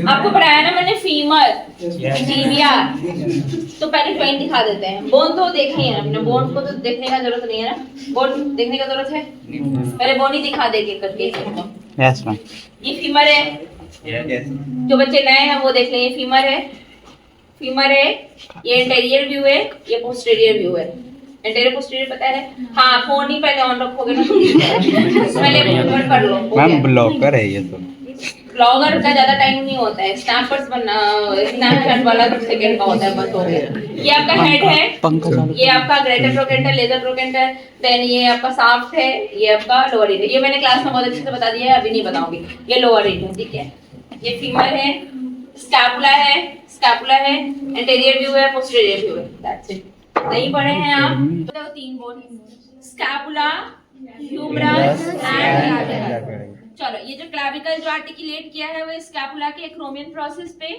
आपको पढ़ाया ना मैंने फीमर, टीबिया। तो पहले ज्वाइंट दिखा देते हैं। बोन तो देखे ही है अपने, बोन को तो देखने का जरूरत नहीं है ना, बोन देखने का जरूरत है, पहले बोन ही दिखा देंगे करके। Yes ma'am. ये फीमर है, जो बच्चे नए हैं वो देख लें, ये फीमर है, फीमर है, ये इंटीरियर व्यू है, ये पोस्टीरियर व्यू है। इंटीरियर पोस्टीरियर पता है? हाँ, फोन ही पहले ऑन रखोगे ना तो पहले पढ़ लो। मैम ब्लॉकर है ये तो। ब्लॉगर का ज्यादा टाइम नहीं होता है, स्नैपर्स बनना, स्नैपचैट वाला कुछ सेकंड का होता है, बस हो गया। ये आपका हेड है, ये आपका greater trochanter, lesser trochanter, then ये आपका शाफ्ट है, ये आपका लोअर रीड है। ये मैंने क्लास में बहुत अच्छे से बता दिया है, अभी नहीं बताऊंगी। ये लोअर रीड है, ठीक है। ये फीमर है, स्कैपुला है, स्कैपुला है, इंटीरियर व्यू है, पोस्टीरियर व्यू है, दैट्स इट। नहीं पढ़े हैं आप तो तीन bone, scapula, humerus and clavicle. चलो, ये जो क्लैविकल जो आर्टिकुलेट किया है वो स्कैपुला के एक्रोमियन प्रोसेस पे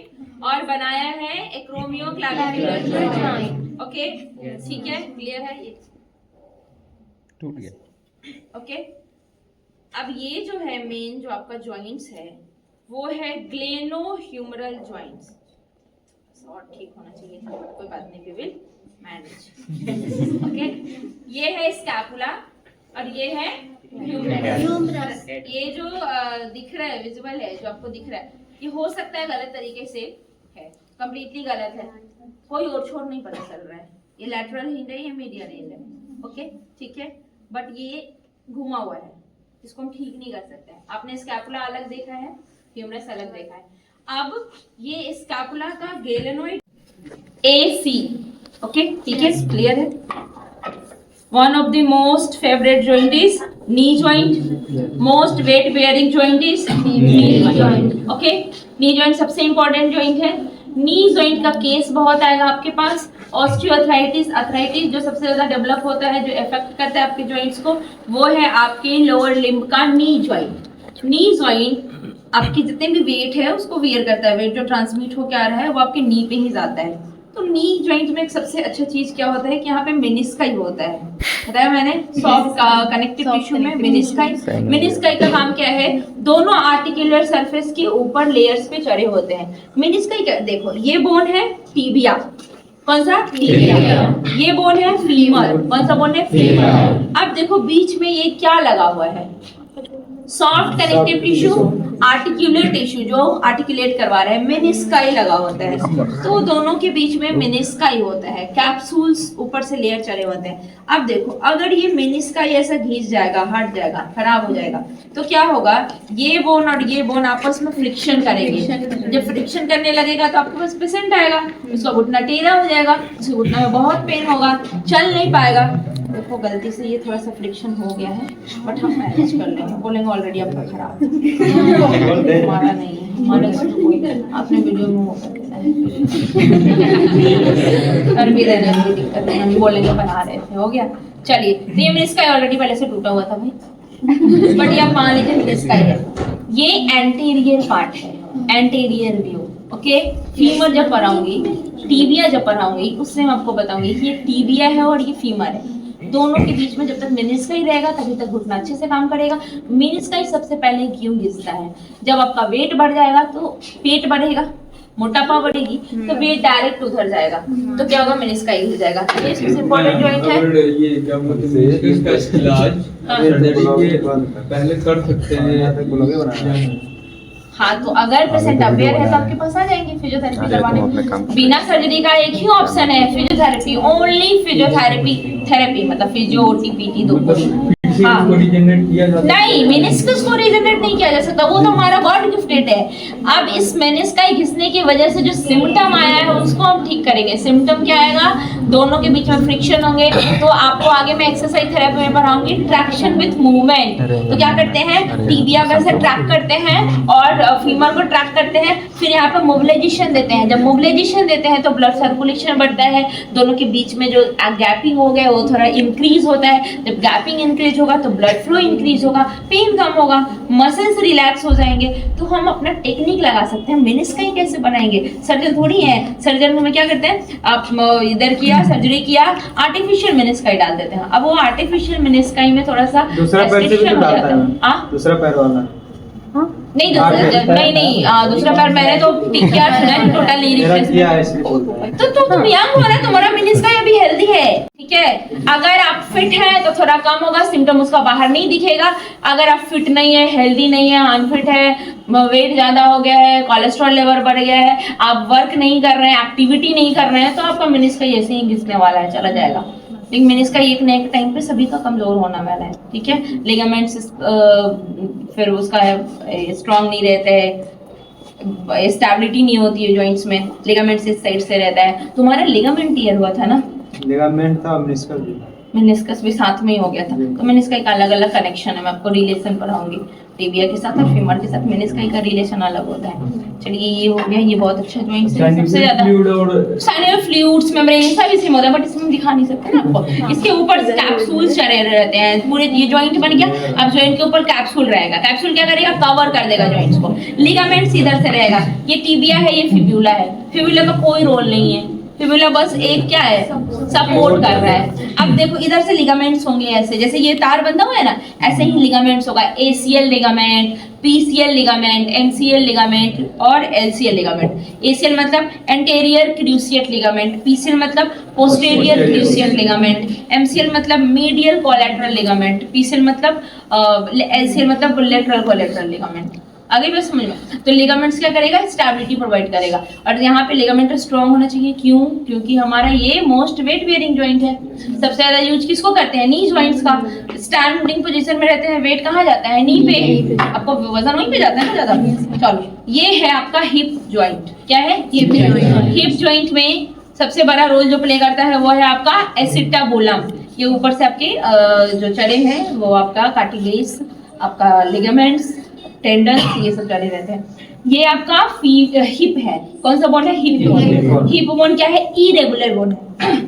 और बनाया है एक्रोमियो क्लैविकुलर जॉइंट। ओके, ठीक है, क्लियर है? ये टूट गया। ओके, अब ये जो है मेन जो आपका जॉइंट्स है वो है ग्लेनोह्यूमरल जॉइंट्स। और ठीक होना चाहिए था, कोई बात नहीं, वी विल मैनेज। ओके, ये है स्कैपुला और ये है ह्यूमरस। ये जो दिख रहा है, विजुअल है, जो आपको दिख रहा है, ये हो सकता है गलत तरीके से है, कंप्लीटली गलत है, कोई और छोर नहीं पता चल रहा है। ये लैटरल हिंड है, ये मीडियल हिंड है। ओके, ठीक है, बट ये घुमा हुआ है, इसको हम ठीक नहीं कर सकते। आपने स्कैपुला अलग देखा है, ह्यूमरस अलग देखा है। अब ये स्कैपुला का ग्लेनोइड AC, ओके, ठीक है, क्लियर है। One of the most favorite joint is knee joint. Most weight bearing joint is knee joint. Okay, knee joint सबसे important joint है। knee joint का केस बहुत आएगा आपके पास। ऑस्टियोआर्थराइटिस, अर्थराइटिस जो सबसे ज्यादा डेवलप होता है, जो इफेक्ट करता है आपके जॉइंट्स को, वो है आपके लोअर लिम्ब का नी जॉइंट। नी जॉइंट आपके जितने भी वेट है उसको वेयर करता है, वेट जो ट्रांसमिट होकर आ रहा है वो आपके नी पे ही जाता है। तो नी जॉइंट में एक सबसे अच्छा चीज क्या होता है कि यहाँ पे मेनिस्काई होता है, बताया मैंने, सॉफ्ट कनेक्टिव टिश्यू में मेनिस्काई। मेनिस्काई का काम क्या है? दोनों आर्टिकुलर सरफेस के ऊपर लेयर्स पे चढ़े होते हैं। मेनिस्काई क्या, देखो ये बोन है टीबिया, कौन सा? टीबिया। ये बोन है फीमर, कौन सा बोन है? फीमर। अब देखो बीच में ये क्या लगा हुआ है? Soft connective tissue, articular tissue जो आर्टिकुलेट करवा रहा है, मेनिस्काई लगा होता है। तो दोनों के बीच में मेनिस्काई होता है, कैप्सूल्स ऊपर से लेयर चढ़े होते हैं। अब देखो अगर ये मेनिस्काई ऐसा घिस जाएगा, हट जाएगा, खराब हो जाएगा, तो क्या होगा? ये बोन और ये बोन आपस में फ्रिक्शन करेंगे। जब फ्रिक्शन करने लगेगा तो आपके पास पेशेंट आएगा, उसका घुटना टेढ़ा हो जाएगा, उसके घुटने में बहुत पेन होगा, चल नहीं पाएगा। देखो गलती से ये थोड़ा सा फ्रिक्शन हो गया है, बट हम मैनेज कर लेंगे। बोलेंगे ऑलरेडी आपका खराब हमारा नहीं है, हमारा आपने वीडियो में हो सकता है कर भी देने की दिक्कत नहीं, हम बोलेंगे बना रहे थे, हो गया। चलिए, तो ये इसका ऑलरेडी पहले से टूटा हुआ था भाई, बट ये आप मान लीजिए इसका है। ये एंटीरियर पार्ट है, एंटीरियर व्यू। ओके, फीमर जब पढ़ाऊंगी, टीबिया जब पढ़ाऊंगी, उससे मैं आपको बताऊंगी कि ये टीबिया है और ये फीमर है। दोनों के बीच में जब तक मेनिस्काई रहेगा तभी तक घुटना अच्छे से काम करेगा। मेनिस्काई सबसे पहले क्यों घिसता है? जब आपका वेट बढ़ जाएगा तो पेट बढ़ेगा, मोटापा बढ़ेगी, तो वेट डायरेक्ट उधर जाएगा, तो क्या होगा? मेनिस्काई घिस जाएगा। ये सबसे इम्पोर्टेंट जॉइंट है। ये क्या बोलते हैं, इसका इलाज पहले कर सकते हैं। हाँ, तो अगर पेशेंट अवेयर है तो आपके पास आ जाएंगे फिजियोथेरेपी करवाने। बिना सर्जरी का एक ही ऑप्शन है, फिजियोथेरेपी, ओनली फिजियोथेरेपी। थेरेपी मतलब फिजियो, टीपीटी, दो हाँ। नहीं, मेनिस्कस को रीजनरेट नहीं किया जा सकता, वो तो हमारा गॉड गिफ्टेड है। अब इस मेनिस्काई घिसने की वजह से जो सिम्टम आया है उसको हम ठीक करेंगे। सिम्टम क्या आएगा? दोनों के बीच में फ्रिक्शन होंगे। तो आपको आगे मैं एक्सरसाइज थेरेपी में पढ़ाऊंगी ट्रैक्शन विथ मूवमेंट। तो क्या करते हैं? टीबिया का से ट्रैक करते हैं और फीमर को ट्रैक करते हैं, फिर यहाँ पे मोबिलाइजेशन देते हैं। जब मोबिलाइजेशन देते हैं तो ब्लड सर्कुलेशन बढ़ता है, दोनों के बीच में जो गैपिंग हो गया वो थोड़ा इंक्रीज होता है। जब गैपिंग इंक्रीज होगा तो ब्लड फ्लो इंक्रीज होगा, पेन कम होगा, मसल्स रिलैक्स हो जाएंगे। तो हम अपना टेक्निक लगा सकते हैं। मेनिस्काई कैसे बनाएंगे? सर्जन थोड़ी है, सर्जन में क्या करते हैं, आप इधर किया सर्जरी किया, आर्टिफिशियल मेनिस्काई डाल देते हैं। अब वो आर्टिफिशियल मेनिस्काई में थोड़ा सा दूसरा पैर से भी तो डालता है। दूसरा पैर वाला नहीं दूसरा पैर मैंने तो ठीक किया है, टोटली रिप्लेसमेंट। तो तुम यंग हो ना, तुम्हारा मेनिस्कस अभी हेल्दी है, ठीक है। अगर आप फिट हैं तो थोड़ा कम होगा, सिम्टम उसका बाहर नहीं दिखेगा। अगर आप फिट नहीं है, हेल्दी नहीं है, अनफिट है, वेट ज्यादा हो गया है, कोलेस्ट्रॉल लेवल बढ़ गया है, आप वर्क नहीं कर रहे हैं, एक्टिविटी नहीं कर रहे हैं, तो आपका मेनिस्कस ऐसे ही घिसने वाला है, चला जाएगा। लेकिन मेनिस्कस एक न एक टाइम पे सभी का कमजोर होना वाला है, ठीक है। लिगामेंट्स फिर उसका स्ट्रांग नहीं रहते हैं, स्टेबिलिटी नहीं होती है जॉइंट्स में, लिगामेंट्स इस साइड से रहता है। तुम्हारा लिगामेंट टीयर हुआ था ना? लिगामेंट था, मेनिस्कस भी साथ में ही हो गया था। तो मेनिस्कस का अलग अलग कनेक्शन है, मैं आपको रिलेशन पढ़ाऊंगी टिबिया के साथ और फीमर के साथ। मेनिस्कस का रिलेशन अलग होता है। चलिए ये हो गया, ये बहुत अच्छा जॉइंट है। सबसे ज्यादा साइनोवियल फ्लूइड्स, मेम्ब्रेन सब इसी में होता है, बट इसमें दिखा नहीं सकते ना आपको। इसके ऊपर कैप्सूल्स चढ़े रहते हैं पूरे। ये जॉइंट बन गया, अब जॉइंट के ऊपर कैप्सूल रहेगा। कैप्सूल क्या करेगा? कवर कर देगा जॉइंट्स को। लिगामेंट्स इधर से रहेगा। ये टिबिया है, ये फिब्यूला है। फिब्यूला का कोई रोल नहीं है, फिब्यूला बस एक क्या है, सपोर्ट कर रहा है। अब देखो इधर से लिगामेंट्स होंगे ऐसे, जैसे ये तार बंधा हुआ है ना, ऐसे ही लिगामेंट्स होगा। ACL ligament, PCL ligament, MCL ligament और एलसीएल लिगामेंट। एसीएल मतलब एंटेरियर क्रूसिएट लिगामेंट, पीसीएल मतलब पोस्टेरियर क्रूसिएट लिगामेंट, एमसीएल मतलब मीडियल कोलैटरल लिगामेंट, पीसीएल मतलब एलसीएल मतलब लेटरल कोलैटरल लिगामेंट। आगे भी समझ में। तो लिगामेंट्स क्या करेगा? स्टेबिलिटी प्रोवाइड करेगा। और यहाँ पे लिगामेंट स्ट्रॉन्ग होना चाहिए। क्यों? क्योंकि हमारा ये मोस्ट वेट बेयरिंग जॉइंट है। सबसे ज्यादा यूज किसको करते हैं? नी जॉइंट्स का। स्टैंडिंग पोजीशन में रहते हैं, वेट कहाँ जाता है? नी पे। आपको वजन वहीं पे जाता है ना ज्यादा। चलो ये है आपका हिप जॉइंट। क्या है? हिप जॉइंट में सबसे बड़ा रोल जो प्ले करता है वो है आपका एसिटाबुलम। ये ऊपर से आपके जो चढ़े हैं वो आपका कार्टिलेज, आपका लिगामेंट्स, टेंडन, ये सब चले रहते हैं। ये आपका हिप है। कौन सा बोन है? Hip bone. हिप बोन क्या है? इरेगुलर बोन है।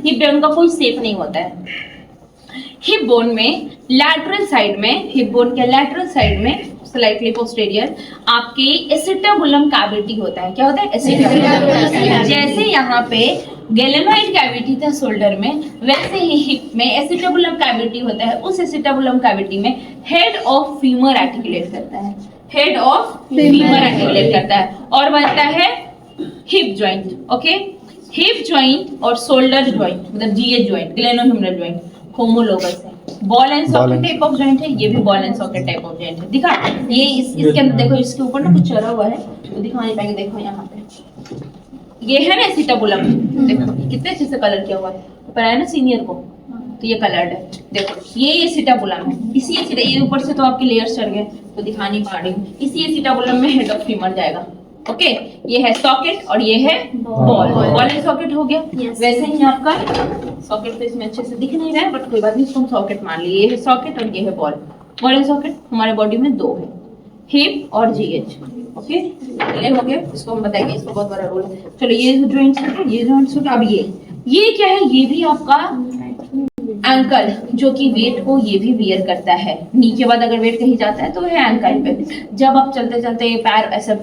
हिप बोन का कोई शेप नहीं होता है। हिप बोन में लैटरल साइड में, हिप बोन के लैटरल साइड में स्लाइटली पोस्टेरियर आपके एसिटाबुलम कैविटी होता है। क्या होता है? एसिटाबुलम। जैसे यहाँ पे गैलेनोइड कैविटी था शोल्डर में, वैसे ही हिप में एसिटाबुलम कैविटी होता है। उस एसिटाबुलम कैविटी में हेड ऑफ फीमर आर्टिकुलेट करता है। हेड ऑफ फीमर आर्टिकुलेट करता है और बनता है hip joint. Okay, hip joint और शोल्डर जॉइंट मतलब जीएच जॉइंट, ग्लेनोह्यूमरल जॉइंट होमोलोगस है। Ball and socket type of joint है। ये भी ball and socket type of joint है। दिखा ये इसके अंदर देखो, इसके ऊपर ना कुछ चढ़ा हुआ है, तो दिखा नहीं पाएंगे। देखो यहाँ पे ये है ना एसिटाबुलम। देखो कितने अच्छे से कलर किया हुआ है, पढ़ाया ना सीनियर को, तो ये कलर्ड है। देखो ये एसिटाबुलम है। इसी ये ऊपर से तो आपके लेयर्स चढ़ गए तो दिखा नहीं पा रही हूँ। इसी एसिटाबुलम में हेड ऑफ फीमर जाएगा। ओके, ये है सॉकेट और ये है बॉल। बॉल एंड सॉकेट हो गया। वैसे ही आपका सॉकेट तो इसमें अच्छे से दिख नहीं रहा है, बट कोई बात नहीं, इसको हम सॉकेट मान लिए। ये है सॉकेट और ये है बॉल। बॉल एंड सॉकेट हमारे बॉडी में दो है, हिप और जीएच। ओके, ये हो गया। इसको हम बताएंगे, इसका बहुत बड़ा रोल है। चलो ये जॉइंट्स है, ये जॉइंट्स है। अब ये क्या है? ये भी आपका एंकल, जो कि वेट को ये भी वियर करता है। नी के बाद अगर वेट कहीं जाता है तो है एंकल पे। जब आप चलते चलते पैर ऐसा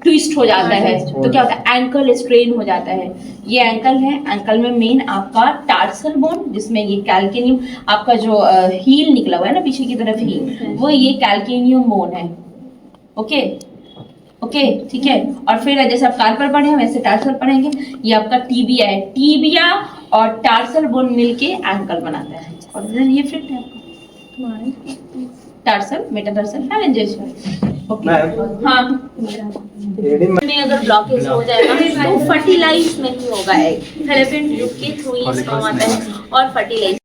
ट्विस्ट हो जाता है तो क्या होता है? एंकल स्ट्रेन हो जाता है। ये एंकल है। एंकल में मेन आपका टार्सल बोन, जिसमें ये कैल्केनियम आपका जो हील निकला हुआ है ना पीछे की तरफ हील, वो ये कैल्केनियम बोन है। ओके ओके, ठीक है। और फिर जैसे आप कार्पल पढ़े हैं वैसे टार्सल पढ़ेंगे। ये आपका टीबिया है। टीबिया और टार्सल बोन मिलके एंकल बनाता है। और ये फिट है टार्सल, मेटाटार्सल, फैलेंजेस। ओके, हाँ। में अगर ब्लॉकेज हो जाएगा तो फर्टिलाइज नहीं होगा एग। फैलोपियन ट्यूब के थ्रू ही स्पर्म आता है और फर्टिलाइज